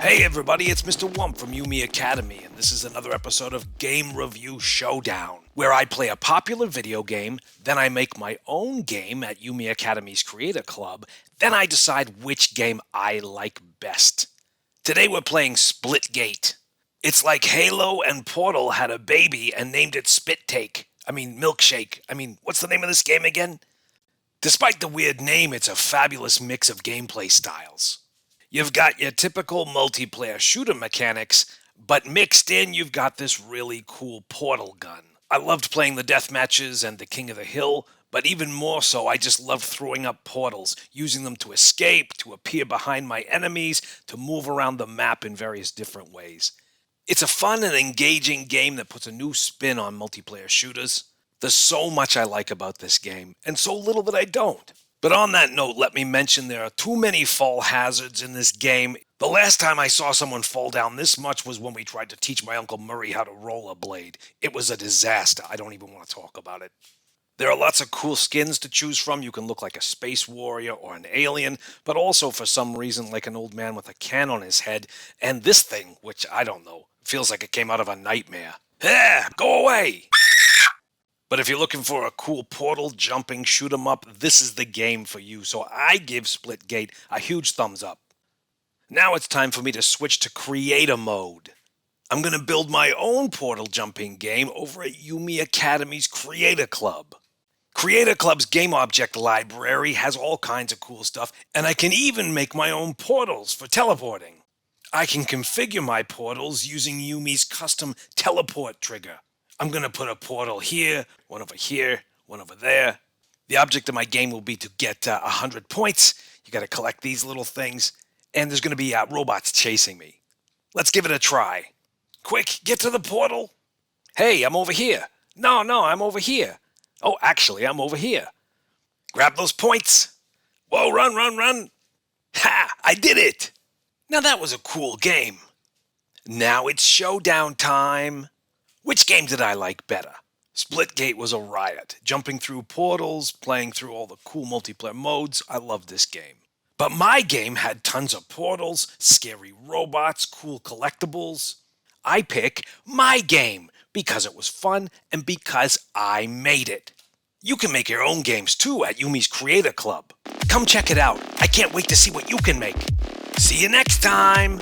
Hey everybody, it's Mr. Whump from UME Academy, and this is another episode of Game Review Showdown, where I play a popular video game, then I make my own game at UME Academy's Creator Club, then I decide which game I like best. Today we're playing Splitgate. It's like Halo and Portal had a baby and named it Milkshake. What's the name of this game again? Despite the weird name, it's a fabulous mix of gameplay styles. You've got your typical multiplayer shooter mechanics, but mixed in you've got this really cool portal gun. I loved playing the death matches and the King of the Hill, but even more so, I just loved throwing up portals, using them to escape, to appear behind my enemies, to move around the map in various different ways. It's a fun and engaging game that puts a new spin on multiplayer shooters. There's so much I like about this game, and so little that I don't. But on that note, let me mention there are too many fall hazards in this game. The last time I saw someone fall down this much was when we tried to teach my Uncle Murray how to rollerblade. It was a disaster. I don't even want to talk about it. There are lots of cool skins to choose from. You can look like a space warrior or an alien, but also for some reason like an old man with a can on his head. And this thing, which I don't know, feels like it came out of a nightmare. Go away! But if you're looking for a cool portal jumping shoot 'em up, this is the game for you. So I give Splitgate a huge thumbs up. Now it's time for me to switch to creator mode. I'm going to build my own portal jumping game over at UME Academy's Creator Club. Creator Club's game object library has all kinds of cool stuff, and I can even make my own portals for teleporting. I can configure my portals using UME's custom teleport trigger. I'm going to put a portal here, one over there. The object of my game will be to get 100 points. You got to collect these little things, and there's going to be robots chasing me. Let's give it a try. Quick, get to the portal. Hey, I'm over here. No, I'm over here. Oh, actually, I'm over here. Grab those points. Whoa, run. Ha, I did it. Now that was a cool game. Now it's showdown time. Which game did I like better? Splitgate was a riot. Jumping through portals, playing through all the cool multiplayer modes. I loved this game. But my game had tons of portals, scary robots, cool collectibles. I pick my game because it was fun and because I made it. You can make your own games too at UME's Creator Club. Come check it out. I can't wait to see what you can make. See you next time.